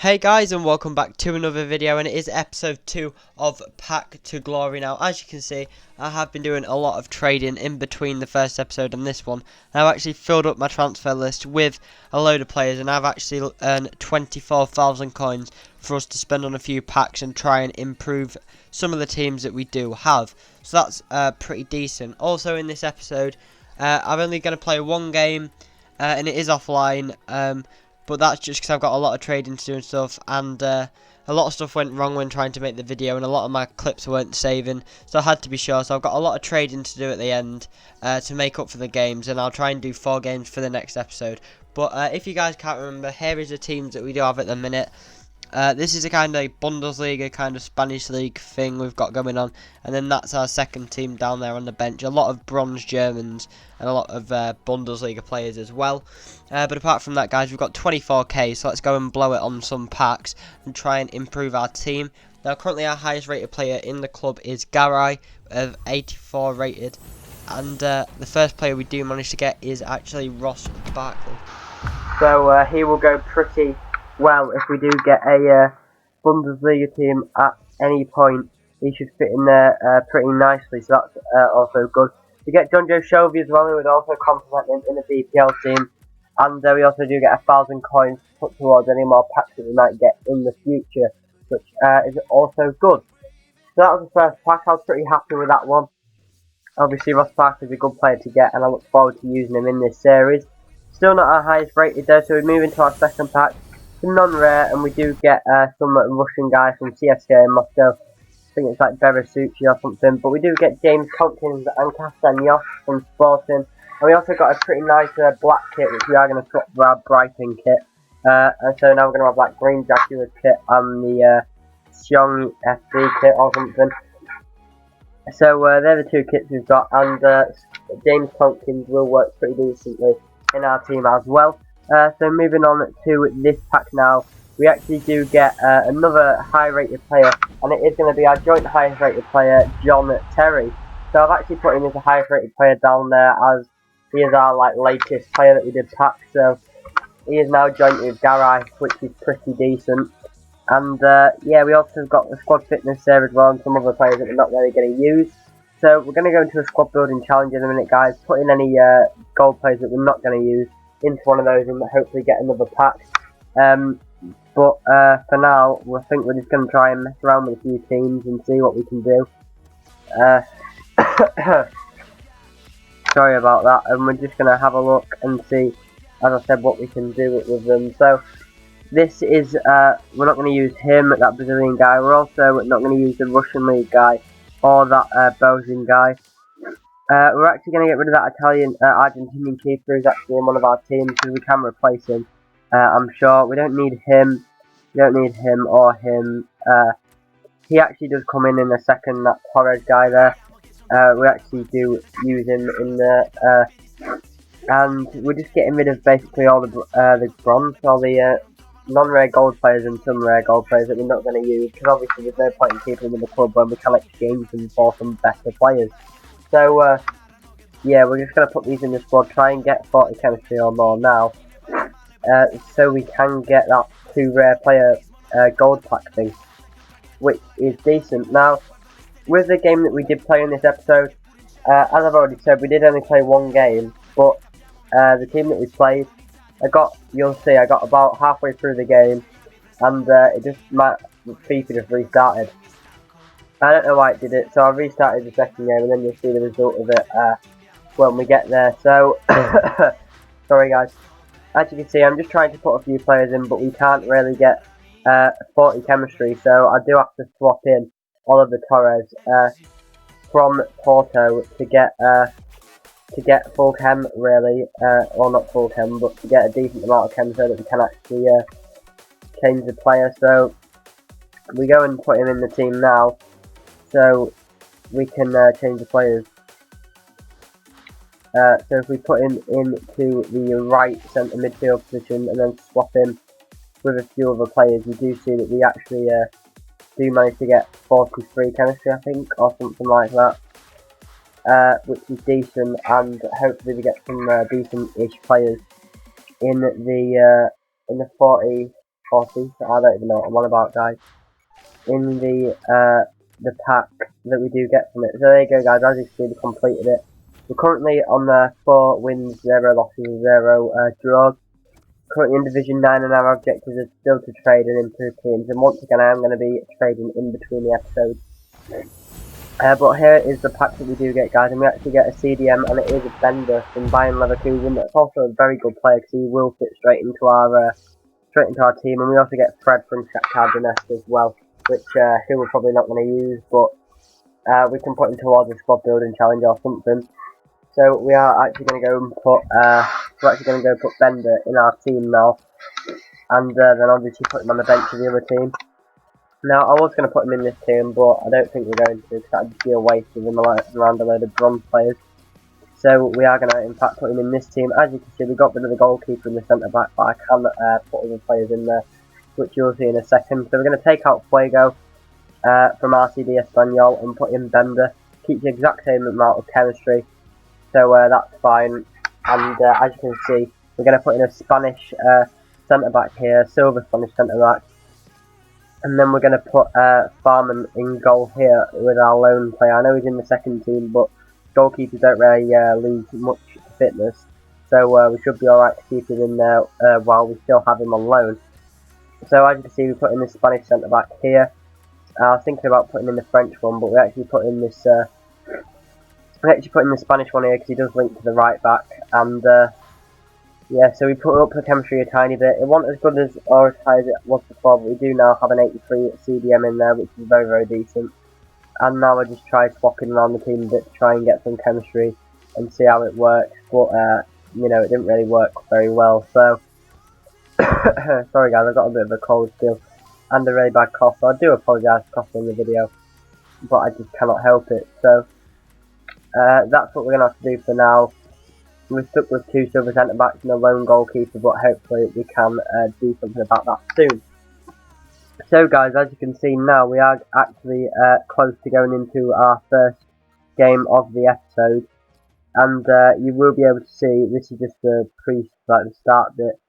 Hey guys, and welcome back to another video, and it is episode 2 of Pack to Glory. Now, as you can see, I have been doing a lot of trading in between the first episode and this one. I've actually filled up my transfer list with a load of players, and I've actually earned 24,000 coins for us to spend on a few packs and try and improve some of the teams that we do have. So that's pretty decent. Also in this episode, I'm only going to play one game, and it is offline. But that's just because I've got a lot of trading to do and stuff, and a lot of stuff went wrong when trying to make the video, and a lot of my clips weren't saving, so I had to be sure. So I've got a lot of trading to do at the end to make up for the games, and I'll try and do 4 games for the next episode. But if you guys can't remember, here is the teams that we do have at the minute. This is a kind of Bundesliga, kind of Spanish league thing we've got going on. And then that's our second team down there on the bench. A lot of bronze Germans and a lot of Bundesliga players as well. But apart from that, guys, we've got 24k. So let's go and blow it on some packs and try and improve our team. Now, currently our highest rated player in the club is Garay, of 84 rated. And the first player we do manage to get is actually Ross Barkley. So he will go pretty well if we do get a Bundesliga team at any point. He should fit in there pretty nicely, so that's also good. We get John Joe Shelby as well, who would also complement him in the BPL team, and we also do get 1,000 coins to put towards any more packs that we might get in the future, which is also good. So that was the first pack. I was pretty happy with that one. Obviously Ross Barkley is a good player to get, and I look forward to using him in this series. Still not our highest rated though, so we move into our second pack. Non-rare, and we do get some Russian guy from CSKA in Moscow. I think it's like Berasucci or something, but we do get James Tompkins and Castagnos from Sporting, and we also got a pretty nice black kit, which we are going to swap for our Brighton kit. And so now we're going to have like Green Jaguars kit and the Xiong FD kit or something. So they're the two kits we've got, and James Tompkins will work pretty decently in our team as well. So moving on to this pack now, we actually do get another high rated player, and it is going to be our joint highest rated player, John Terry. So I've actually put him as the highest rated player down there, as he is our latest player that we did pack. So he is now joint with Garay, which is pretty decent. And yeah, we also got the squad fitness there as well, and some other players that we're not really going to use. So we're going to go into a squad building challenge in a minute, guys. Put in any gold players that we're not going to use into one of those and hopefully get another pack. But for now, I think we're just going to try and mess around with a few teams and see what we can do. Sorry about that, and we're just going to have a look and see, as I said, what we can do with them. So this is, we're not going to use him, that Brazilian guy. We're also not going to use the Russian League guy or that Belgian guy. We're actually going to get rid of that Argentinian keeper who's actually in one of our teams, because we can replace him. I'm sure we don't need him. We don't need him or him. He actually does come in a second. That Torres guy there. We actually do use him in the. And we're just getting rid of basically all the bronze, all the non-rare gold players and some rare gold players that we're not going to use, because obviously there's no point in keeping them in the club when we can exchange them for some better players. So, yeah, we're just going to put these in the squad, try and get 40 chemistry or more now, so we can get that 2 rare player gold pack thing, which is decent. Now, with the game that we did play in this episode, as I've already said, we did only play one game, but the team that we played, you'll see, I got about halfway through the game, and FIFA just restarted. I don't know why it did it, so I restarted the second game, and then you'll see the result of it when we get there. So, sorry guys. As you can see, I'm just trying to put a few players in, but we can't really get 40 chemistry, so I do have to swap in Oliver Torres from Porto to get full chem, really, or not full chem, but to get a decent amount of chem so that we can actually change the player. So we go and put him in the team now, so we can change the players. So if we put him into the right centre midfield position and then swap him with a few other players, we do see that we actually do manage to get 43 chemistry, I think, or something like that, which is decent, and hopefully we get some decent-ish players in the 40 40. So I don't even know what I'm on about, guys. In the pack that we do get from it. So there you go, guys. As you see, we completed it. We're currently on the 4 wins, 0 losses, 0 draws. Currently in Division 9, and our objective is still to trade and improve teams. And once again, I am going to be trading in between the episodes. But here is the pack that we do get, guys, and we actually get a CDM, and it is a Bender from Bayern Leverkusen. That's also a very good player because he will fit straight into our team, and we also get Fred from Shakhtar Donetsk as well, which who we're probably not going to use, but we can put him towards a squad building challenge or something. So we are actually going to go and put Bender in our team now, and then obviously put him on the bench of the other team. Now, I was going to put him in this team, but I don't think we're going to, because that would be a waste of him around a load of bronze players. So we are going to, in fact, put him in this team. As you can see, we got rid of the goalkeeper and the centre-back, but I can put other players in there, which you'll see in a second. So we're going to take out Fuego from RCD Espanyol and put in Bender. Keep the exact same amount of chemistry, so that's fine. And as you can see, we're going to put in a Spanish centre-back here, silver Spanish centre-back. And then we're going to put Farman in goal here with our lone player. I know he's in the second team, but goalkeepers don't really lose much fitness. So we should be alright to keep him in there while we still have him on loan. So as you can see, we put in the Spanish centre-back here. I was thinking about putting in the French one, but we actually put in this... the Spanish one here because he does link to the right back. And yeah, so we put up the chemistry a tiny bit. It wasn't as good as or as high as it was before, but we do now have an 83 CDM in there, which is very, very decent. And now I just try swapping around the team a bit to try and get some chemistry and see how it works. But, you know, it didn't really work very well. So, sorry guys, I got a bit of a cold still and a really bad cough. So I do apologise for coughing in the video, but I just cannot help it. So, that's what we're going to have to do for now. We're stuck with 2 silver centre backs and a lone goalkeeper, but hopefully we can do something about that soon. So guys, as you can see now, we are actually close to going into our first game of the episode, and you will be able to see, this is just the the start bit.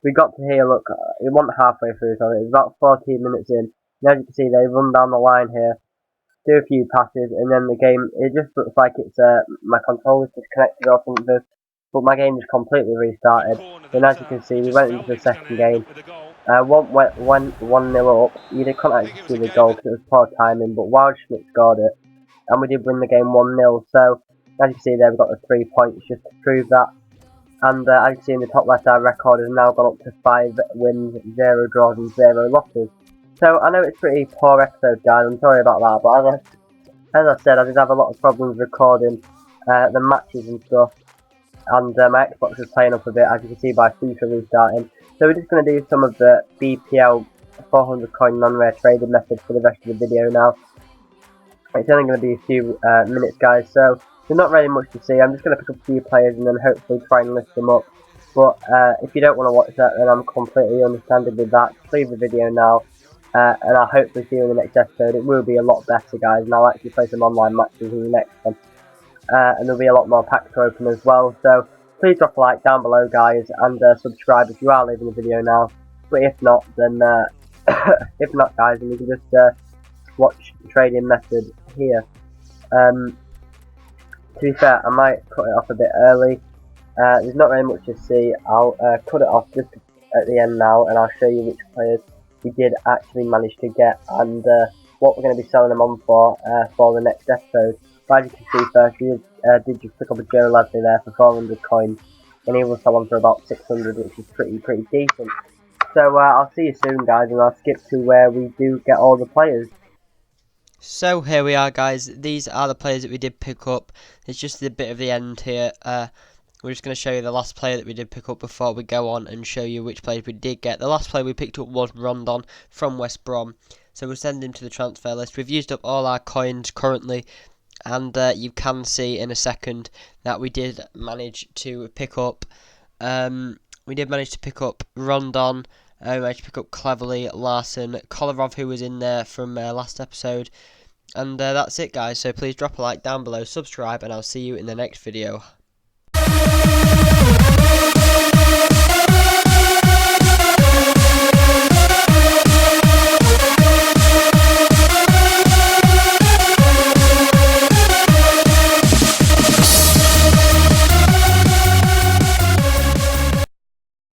We got to here, look, it wasn't halfway through, so it was about 14 minutes in, and as you can see, they run down the line here, do a few passes, and then the game, it just looks like it's, my controller's disconnected or something. But my game just completely restarted. And as you can see, we went into the second game. 1-0 up. You couldn't actually see the goal because it was poor timing, but Wildschmidt scored it. And we did win the game 1-0. So, as you can see there, we've got the 3 points just to prove that. And as you can see in the top left, our record has now gone up to 5 wins, 0 draws and 0 losses. So, I know it's a pretty poor episode, guys. I'm sorry about that. But as I said, I did have a lot of problems recording the matches and stuff. And my Xbox is playing up a bit, as you can see by FIFA restarting. So we're just going to do some of the BPL 400 coin non-rare trading method for the rest of the video now. It's only going to be a few minutes, guys, so there's not really much to see. I'm just going to pick up a few players and then hopefully try and lift them up. But if you don't want to watch that, then I'm completely understanding with that. Just leave the video now, and I'll hopefully see you in the next episode. It will be a lot better, guys, and I'll actually play some online matches in the next one. And there'll be a lot more packs to open as well, so please drop a like down below, guys, and subscribe if you are leaving the video now. But if not, then if not, guys, then you can just watch the trading method here. To be fair, I might cut it off a bit early. There's not really much to see. I'll cut it off just at the end now, and I'll show you which players we did actually manage to get and what we're going to be selling them on for the next episode. But as you can see, first we did just pick up a Joe Leslie there for 400 coins, and he will sell on for about 600, which is pretty decent. So I'll see you soon, guys, and I'll skip to where we do get all the players. So here we are, guys. These are the players that we did pick up. It's just a bit of the end here. We're just going to show you the last player that we did pick up before we go on and show you which players we did get. The last player we picked up was Rondon from West Brom. So we'll send him to the transfer list. We've used up all our coins currently. And you can see in a second that we did manage to pick up Rondon, we managed to pick up Cleverly, Larson, Kolarov, who was in there from last episode. And that's it, guys, so please drop a like down below, subscribe, and I'll see you in the next video.